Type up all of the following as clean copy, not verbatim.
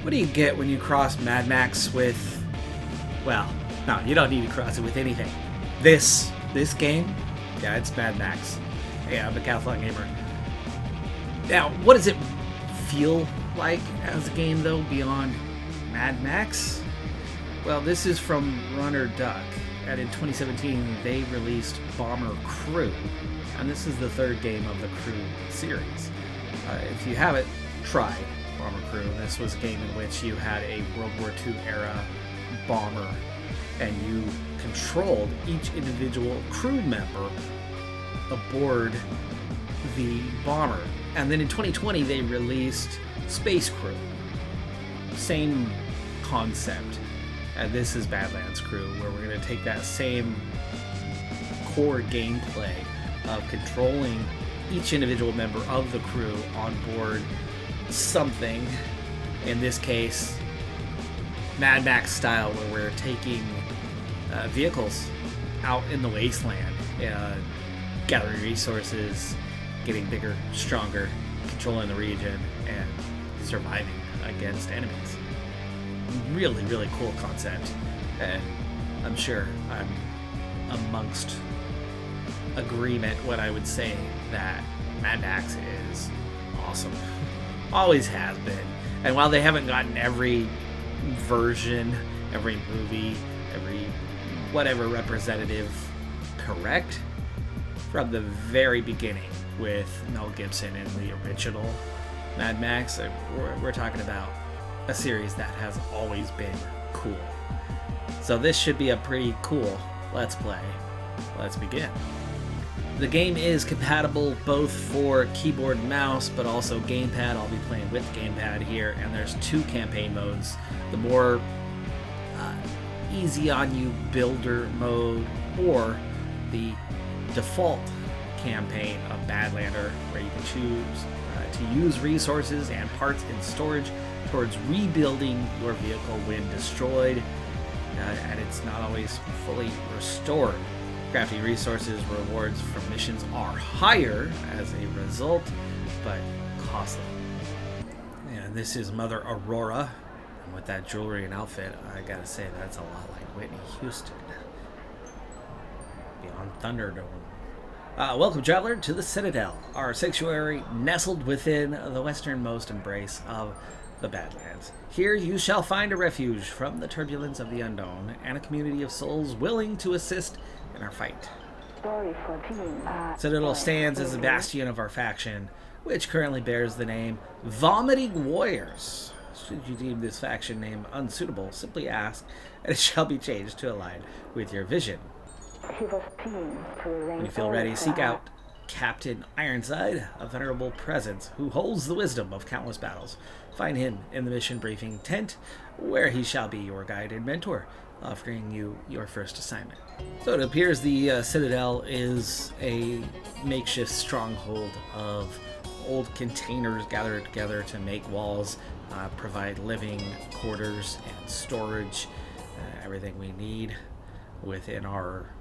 What do you get when you cross Mad Max with... Well, no, you don't need to cross it with anything. This game, yeah, it's Mad Max. Yeah, I'm a Decathlon gamer. Now, what does it feel like as a game, though, beyond Mad Max? Well, this is from Runner Duck, and in 2017 they released Bomber Crew, and this is the third game of the Crew series. If you haven't tried Bomber Crew, this was a game in which you had a World War II era bomber, and you controlled each individual crew member aboard the bomber. And then in 2020 they released Space Crew. Same concept. And this is Badlands Crew, where we're going to take that same core gameplay of controlling each individual member of the crew on board something, in this case Mad Max style, where we're taking vehicles out in the wasteland, gathering resources, getting bigger, stronger, controlling the region, and surviving against enemies. Really, really cool concept, and I'm sure I'm amongst agreement when I would say that Mad Max is awesome. Always has been. And while they haven't gotten every version, every movie, every whatever representative correct, from the very beginning with Mel Gibson in the original Mad Max, we're talking about a series that has always been cool. So this should be a pretty cool Let's Play. Let's begin. The game is compatible both for keyboard and mouse, but also gamepad. I'll be playing with gamepad here, and there's 2 campaign modes. The more easy on you builder mode, or the default campaign of Badlander, where you can choose to use resources and parts in storage towards rebuilding your vehicle when destroyed, and it's not always fully restored. Crafting resources rewards from missions are higher as a result, but costly. And this is Mother Aurora, and with that jewelry and outfit, I gotta say that's a lot like Whitney Houston. Beyond Thunderdome. Welcome, traveler, to the Citadel, our sanctuary nestled within the westernmost embrace of the Badlands. Here you shall find a refuge from the turbulence of the unknown, and a community of souls willing to assist in our fight. Citadel stands as a bastion of our faction, which currently bears the name Vomiting Warriors. Should you deem this faction name unsuitable, simply ask, and it shall be changed to align with your vision. When you feel ready, seek out Captain Ironside, a venerable presence who holds the wisdom of countless battles. Find him in the mission briefing tent, where he shall be your guide and mentor, offering you your first assignment. So it appears the Citadel is a makeshift stronghold of old containers gathered together to make walls, provide living quarters and storage, everything we need within our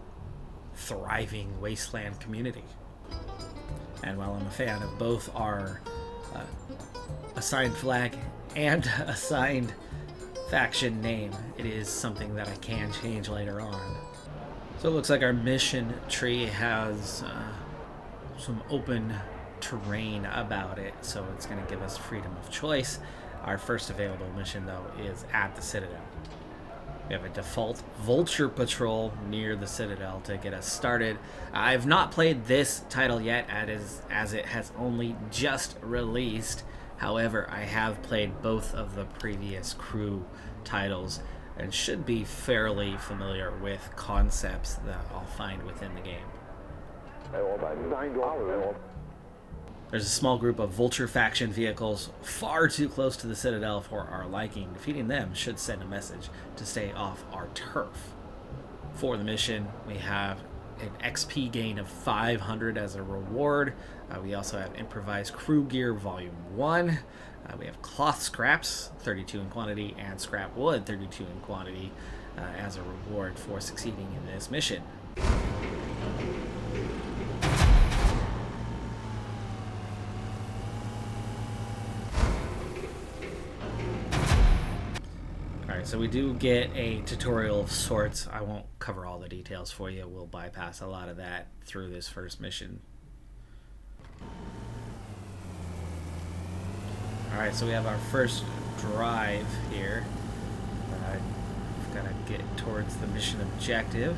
thriving wasteland community. And while I'm a fan of both our assigned flag and assigned faction name, it is something that I can change later on. So it looks like our mission tree has some open terrain about it, so it's going to give us freedom of choice. Our first available mission, though, is at the Citadel. We have a default Vulture Patrol near the Citadel to get us started. I've not played this title yet, as it has only just released. However, I have played both of the previous Crew titles and should be fairly familiar with concepts that I'll find within the game. There's a small group of Vulture faction vehicles far too close to the Citadel for our liking. Defeating them should send a message to stay off our turf. For the mission, we have an XP gain of 500 as a reward. We also have Improvised Crew Gear Volume 1. We have cloth scraps, 32 in quantity, and scrap wood, 32 in quantity, as a reward for succeeding in this mission. Alright, so we do get a tutorial of sorts. I won't cover all the details for you. We'll bypass a lot of that through this first mission. Alright, so we have our first drive here. We've got to get towards the mission objective.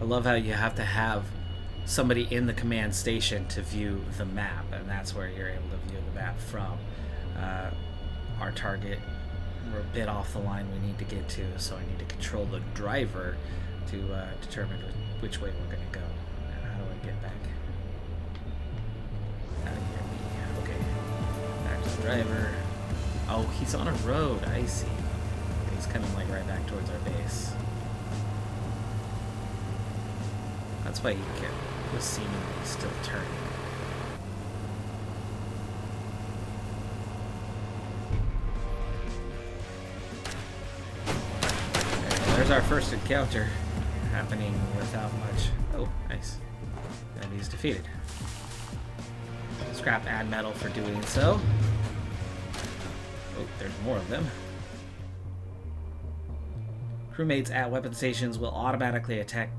I love how you have to have somebody in the command station to view the map, and that's where you're able to view the map from. Our target, we're a bit off the line we need to get to, so I need to control the driver to determine which way we're going to go. And how do I get back? Out of here. Okay. Back to the driver. Oh, he's on a road. I see. He's coming like right back towards our base. That's why he was seemingly still turning. Okay, there's our first encounter, happening without much. Oh, nice. Enemies defeated. Scrap add metal for doing so. Oh, there's more of them. Crewmates at weapon stations will automatically attack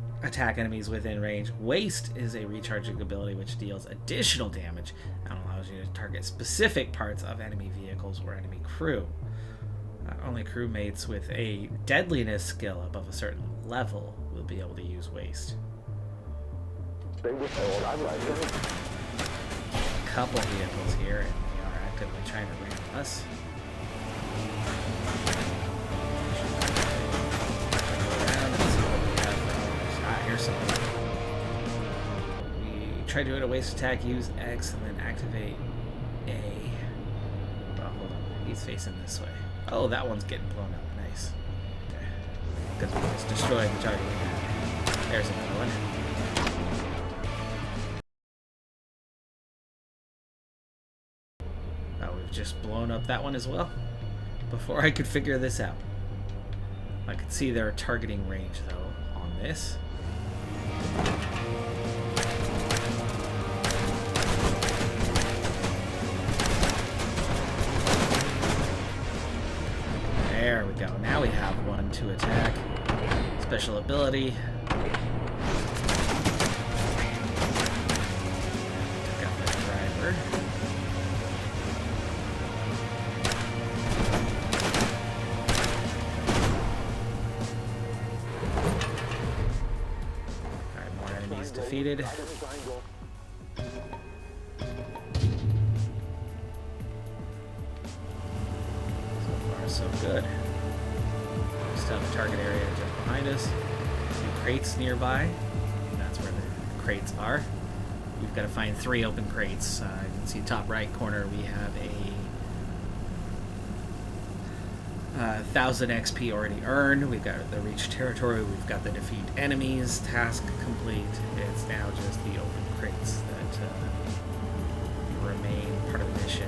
enemies within range. Waste is a recharging ability which deals additional damage and allows you to target specific parts of enemy vehicles or enemy crew. Only crewmates with a deadliness skill above a certain level will be able to use waste. A couple vehicles here, and they are actively trying to ram us. Here's something. We try doing a waste attack, use X, and then activate A. Well, hold on. He's facing this way. Oh, that one's getting blown up. Nice. Okay. Because we just destroyed the target. There's another one. Oh, we've just blown up that one as well. Before I could figure this out. I could see their targeting range, though, on this. There we go. Now we have one to attack. Special ability. Took out the driver. Defeated. So far, so good. We still have a target area just behind us. Some crates nearby. And that's where the crates are. We've got to find 3 open crates. You can see top right corner we have a 1,000 XP already earned. We've got the reach territory. We've got the defeat enemies task complete. It's now just the open crates that remain part of the mission.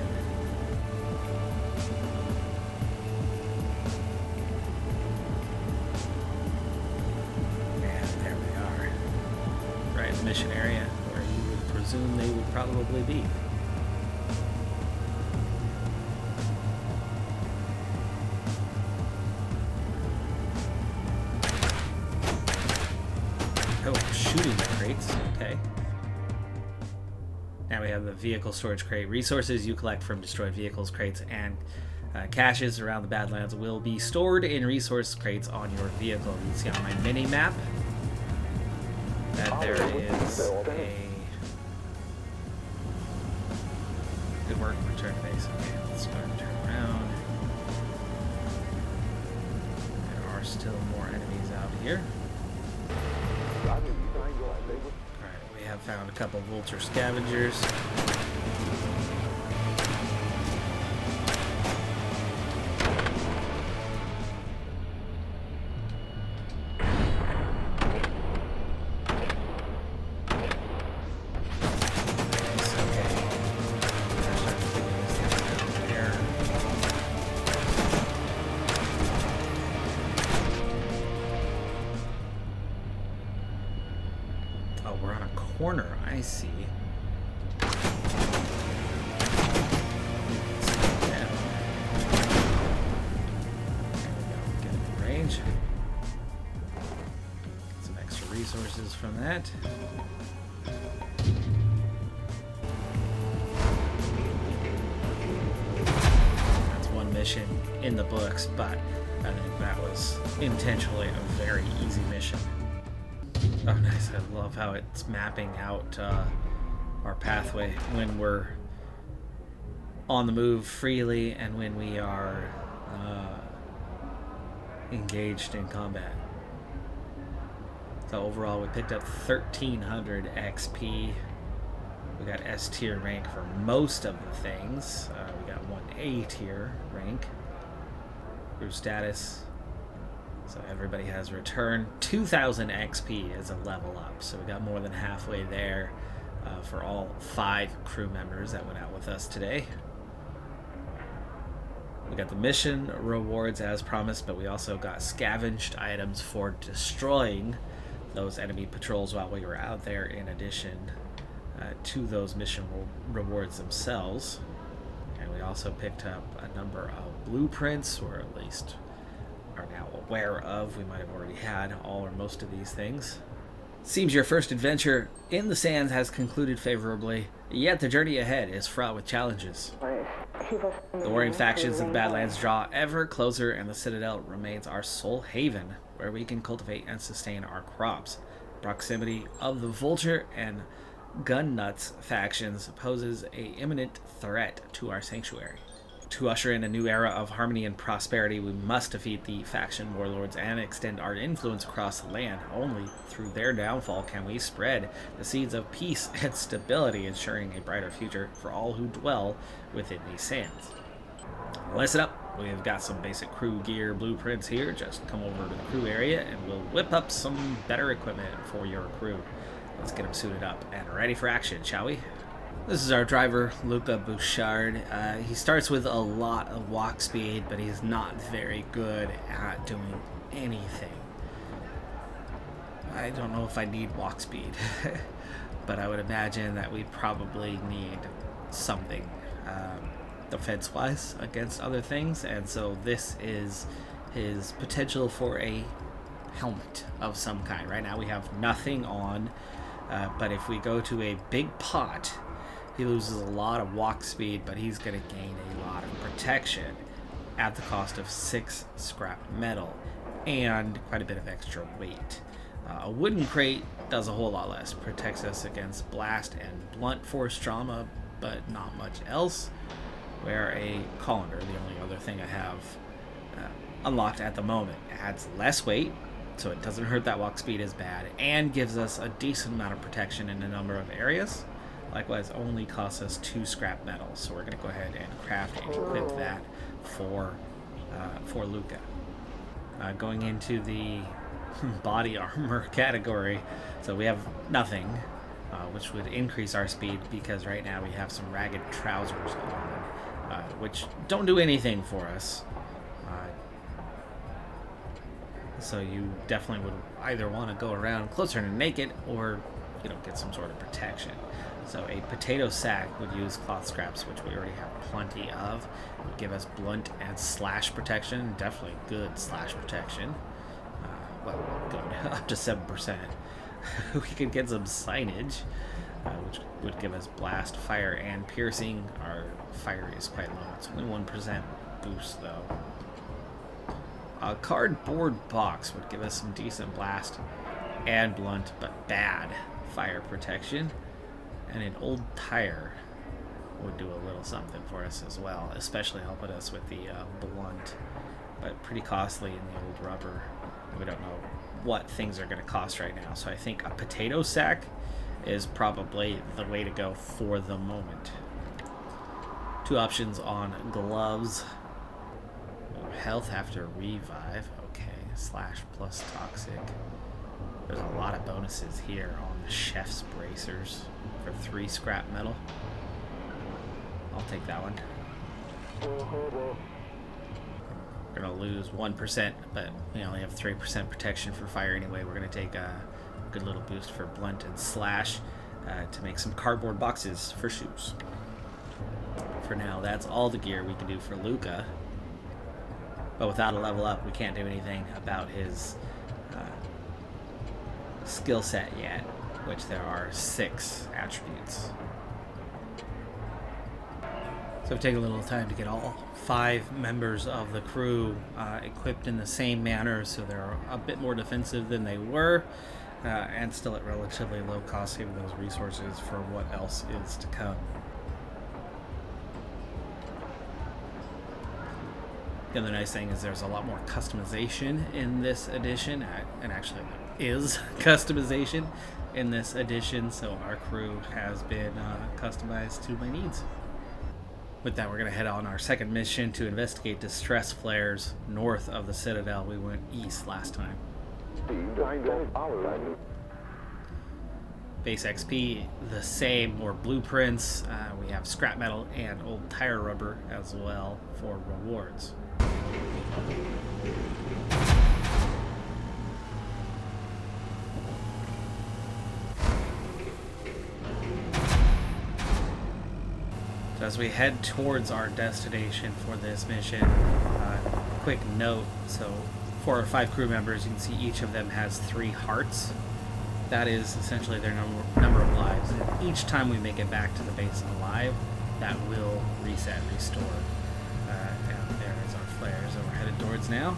And there we are. Right in the mission area where you would presume they would probably be. Shooting the crates. Okay. Now we have the vehicle storage crate. Resources you collect from destroyed vehicles, crates, and caches around the Badlands will be stored in resource crates on your vehicle. You can see on my mini map that there is a good work. Return to base. Okay, let's start to turn around. There are still more enemies out here. Alright, we have found a couple vulture scavengers. Corner, I see. resources from that. That's one mission in the books, but I think that was intentionally a very easy mission. Oh, nice. I love how it's mapping out our pathway when we're on the move freely and when we are engaged in combat. So overall, we picked up 1,300 XP. We got S tier rank for most of the things. We got 1 A tier rank. Crew status. So everybody has returned 2,000 XP as a level up. So we got more than halfway there for all 5 crew members that went out with us today. We got the mission rewards as promised, but we also got scavenged items for destroying those enemy patrols while we were out there, in addition to those mission rewards themselves. And we also picked up a number of blueprints, or at least are now aware of. We might have already had all or most of these things. Seems your first adventure in the sands has concluded favorably, yet the journey ahead is fraught with challenges. The warring factions of the Badlands draw ever closer, and the Citadel remains our sole haven, where we can cultivate and sustain our crops. Proximity of the Vulture and Gun Nuts factions poses an imminent threat to our sanctuary. To usher in a new era of harmony and prosperity, we must defeat the faction warlords and extend our influence across the land. Only through their downfall can we spread the seeds of peace and stability, ensuring a brighter future for all who dwell within these sands. Listen up, we've got some basic crew gear blueprints here. Just come over to the crew area and we'll whip up some better equipment for your crew. Let's get them suited up and ready for action, shall we? This is our driver, Luca Bouchard. He starts with a lot of walk speed, but he's not very good at doing anything. I don't know if I need walk speed, but I would imagine that we probably need something defense-wise against other things, and so this is his potential for a helmet of some kind. Right now we have nothing on, but if we go to a big pot, he loses a lot of walk speed, but he's going to gain a lot of protection at the cost of 6 scrap metal and quite a bit of extra weight. A wooden crate does a whole lot less, protects us against blast and blunt force trauma, but not much else. Where a colander, the only other thing I have unlocked at the moment, adds less weight, so it doesn't hurt that walk speed as bad, and gives us a decent amount of protection in a number of areas. Likewise, only costs us 2 scrap metal, so we're going to go ahead and craft and equip that for Luca. Going into the body armor category, so we have nothing, which would increase our speed because right now we have some ragged trousers on, which don't do anything for us. So you definitely would either want to go around closer to naked or, get some sort of protection. So a potato sack would use cloth scraps, which we already have plenty of. It would give us blunt and slash protection, definitely good slash protection. Good, up to 7%. We could get some signage, which would give us blast, fire, and piercing. Our fire is quite low. It's only 1% boost, though. A cardboard box would give us some decent blast and blunt, but bad fire protection. And an old tire would do a little something for us as well, especially helping us with the blunt, but pretty costly in the old rubber. We don't know what things are going to cost right now, so I think a potato sack is probably the way to go for the moment. 2 options on gloves. Health after revive. Okay, slash plus toxic. There's a lot of bonuses here on the chef's bracers for 3 scrap metal. I'll take that one. We're going to lose 1%, but we only have 3% protection for fire anyway. We're going to take a good little boost for blunt and slash to make some cardboard boxes for shoes. For now, that's all the gear we can do for Luca. But without a level up, we can't do anything about his skill set yet, which there are 6 attributes. So it'll take a little time to get all 5 members of the crew equipped in the same manner, so they're a bit more defensive than they were, and still at relatively low cost, saving those resources for what else is to come. The other nice thing is there's a lot more customization in this edition, and actually there is customization in this edition, so our crew has been customized to my needs. With that, we're going to head on our second mission to investigate distress flares north of the Citadel. We went east last time. Base XP, the same, more blueprints. We have scrap metal and old tire rubber as well for rewards. As we head towards our destination for this mission, quick note, so 4 or 5 crew members, you can see each of them has 3 hearts. That is essentially their number of lives, and each time we make it back to the base alive, that will reset, restore. And there is our flares that we're headed towards now.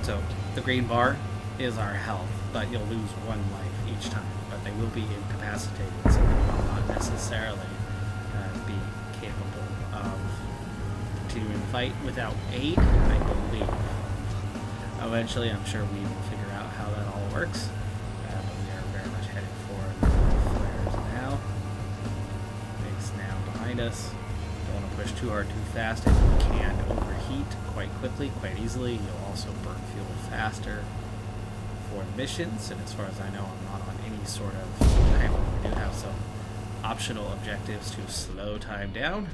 So the green bar is our health, but you'll lose 1 life each time, but they will be incapacitated, so they will not necessarily be capable of continuing the fight without aid, I believe. Eventually, I'm sure we will figure out how that all works, but we are very much headed for the flares now. Base now behind us. Don't want to push too hard, too fast, and you can overheat quite quickly, quite easily. You'll also burn fuel faster for the missions, and as far as I know, I'm not on any sort of time. We do have some optional objectives to slow time down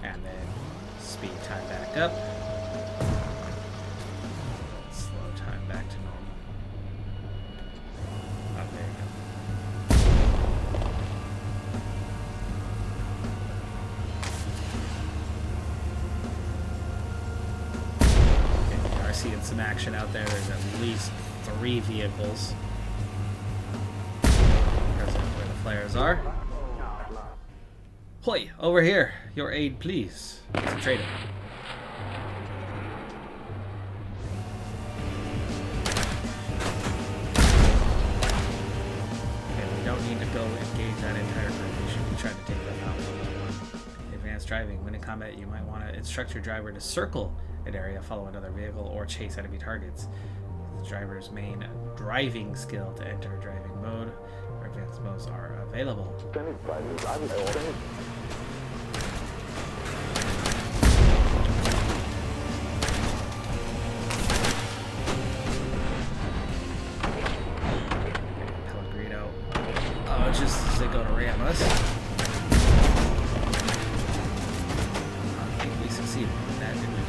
and then speed time back up. Slow time back to normal. Oh, there you go. Okay, we are seeing some action out there. There's at least 3 vehicles present where the flares are. Hoy, over here. Your aid, please. It's a trader. Okay, we don't need to go engage that entire group. We should be trying to take them out one-on-one. Advanced driving. When in combat, you might want to instruct your driver to circle an area, follow another vehicle, or chase enemy targets. The driver's main driving skill to enter driving mode. Advanced modes are available. Pellegrino. Oh, just as they go to ram us. I think we succeeded with that, didn't we?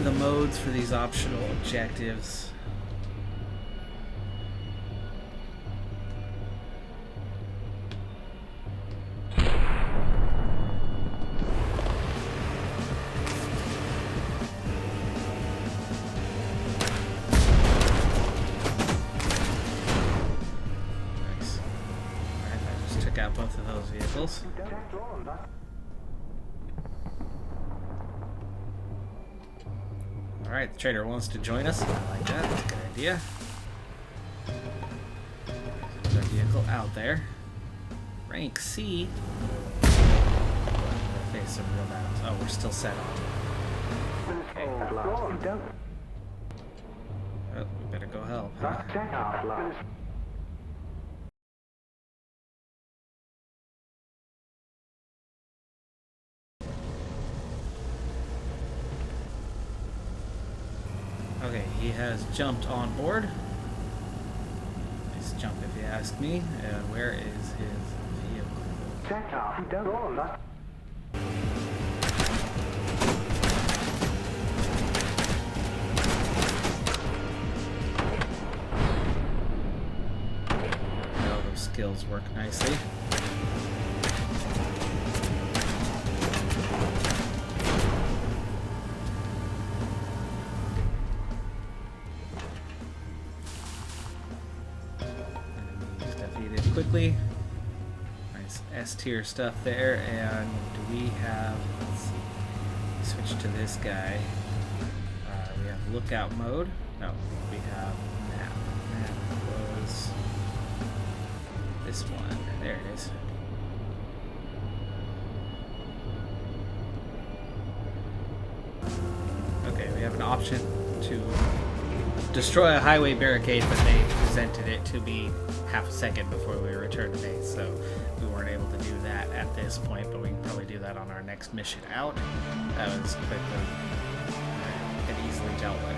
The modes for these optional objectives. Nice. Alright, I just took out both of those vehicles. Alright, the trader wants to join us. I like that. That's a good idea. There's another vehicle out there. Rank C. We're gonna face some real battles. Oh, we're still set on. Okay. Oh, we better go help, huh? Okay, he has jumped on board. Nice jump if you ask me. And where is his vehicle? Oh, those skills work nicely. quickly. Nice S tier stuff there. And do we have, let's see, switch to this guy. We have lookout mode. No, we have map. Map was this one. There it is. Okay, we have an option to destroy a highway barricade, but they presented it to be half a second before we returned to base, so we weren't able to do that at this point, but we can probably do that on our next mission out. That was quickly and easily dealt with.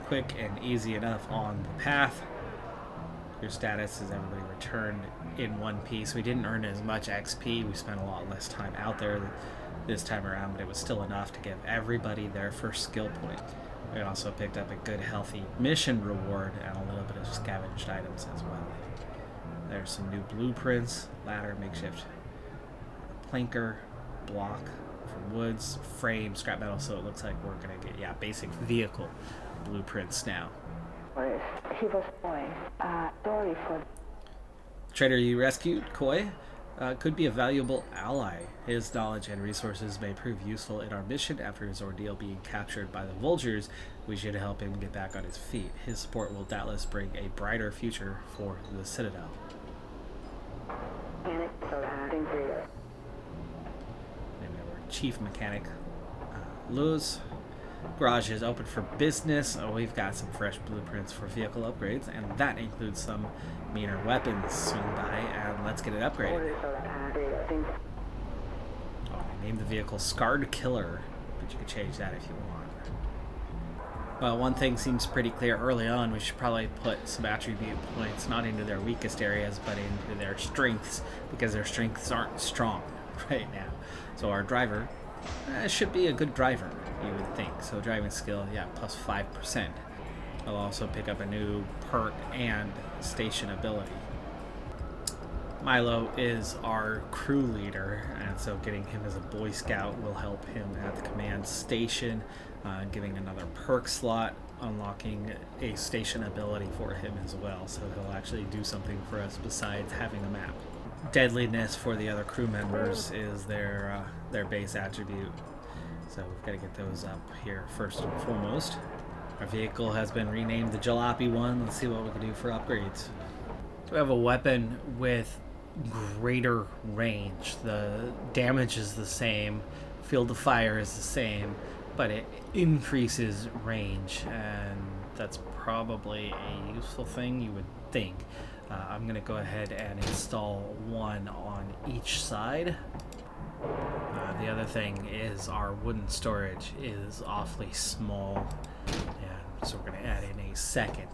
Quick and easy enough on the path. Your status is everybody returned in one piece. We didn't earn as much XP. We spent a lot less time out there this time around, but it was still enough to give everybody their first skill point. We also picked up a good, healthy mission reward and a little bit of scavenged items as well. There's some new blueprints, ladder, makeshift planker, block from woods, frame, scrap metal, so it looks like we're going to get, yeah, basic vehicle blueprints now. He was going. Sorry for. Trader you rescued, Koi, could be a valuable ally. His knowledge and resources may prove useful in our mission. After his ordeal being captured by the vultures, we should help him get back on his feet. His support will doubtless bring a brighter future for the Citadel. Name our chief mechanic, Luz. Garage is open for business. Oh, we've got some fresh blueprints for vehicle upgrades, and that includes some meaner weapons. Swing by and let's get it upgraded. Oh, I named the vehicle Scarred Killer, but you can change that if you want. Well, one thing seems pretty clear early on. We should probably put some attribute points not into their weakest areas, but into their strengths, because their strengths aren't strong right now. So our driver should be a good driver, you would think. So driving skill, yeah, plus 5%. I'll also pick up a new perk and station ability. Milo is our crew leader, and so getting him as a Boy Scout will help him at the command station, giving another perk slot, unlocking a station ability for him as well, so he'll actually do something for us besides having a map. Deadliness for the other crew members is their base attribute, so we've got to get those up here first and foremost. Our vehicle has been renamed the Jalopy One. Let's see what we can do for upgrades. So we have a weapon with greater range. The damage is the same, field of fire is the same, but it increases range, and that's probably a useful thing, you would think. I'm going to go ahead and install one on each side. The other thing is our wooden storage is awfully small, and so we're going to add in a second.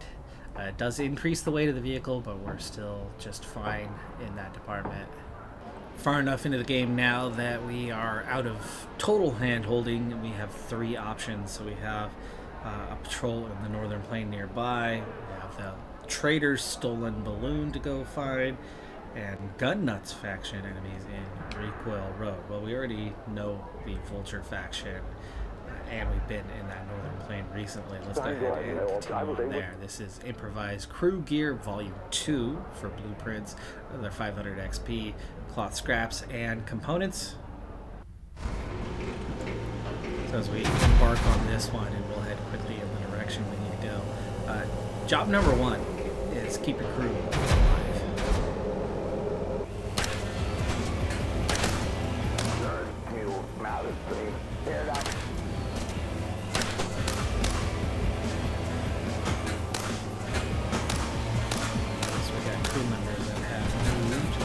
It does increase the weight of the vehicle, but we're still just fine in that department. Far enough into the game now that we are out of total hand-holding, and we have 3 options. So we have a patrol in the northern plain nearby, we have the Trader's stolen balloon to go find, and Gun Nuts faction enemies in Recoil Road. Well, we already know the Vulture faction, and we've been in that northern plain recently. Let's go ahead and continue on there. This is Improvised Crew Gear Volume 2 for blueprints, another 500 XP, cloth scraps, and components. So as we embark on this one, and we'll head quickly in the direction we need to go. Job number 1 is keep your crew alive. So we got crew members that have moved.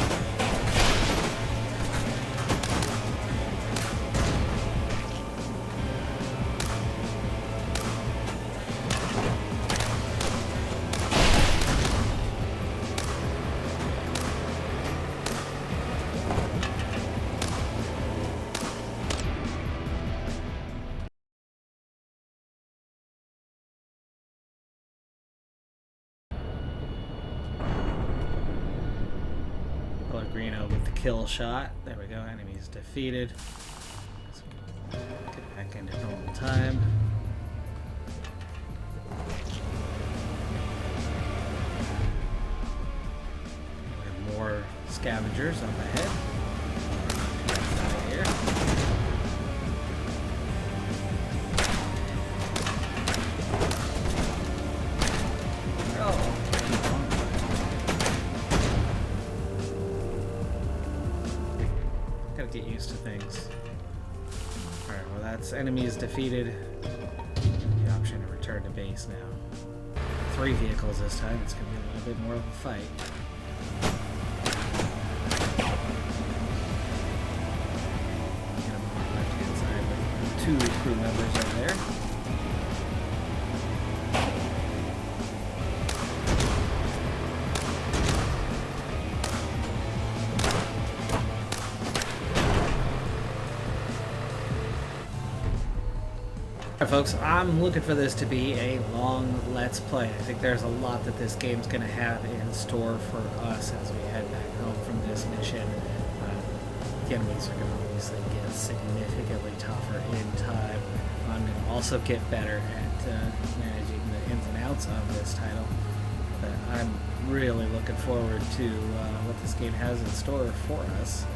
Pellegrino with the kill shot. There we go. Enemies defeated. Get back into normal time. There are more scavengers up ahead. Out of here. Gotta get used to things. Alright, well that's enemies defeated. The option to return to base now. 3 vehicles this time, it's gonna be a little bit more of a fight. Get them on the left hand side with 2 crew members over there. Alright folks, I'm looking for this to be a long Let's Play. I think there's a lot that this game's going to have in store for us as we head back home from this mission. The enemies are going to obviously get significantly tougher in time. I'm going to also get better at managing the ins and outs of this title. But I'm really looking forward to what this game has in store for us.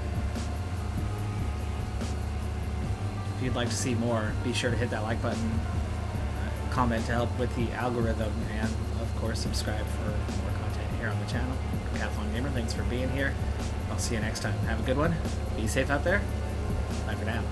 If you'd like to see more, be sure to hit that like button, comment to help with the algorithm, and of course subscribe for more content here on the channel. Decathlon Gamer, thanks for being here. I'll see you next time. Have a good one. Be safe out there. Bye for now.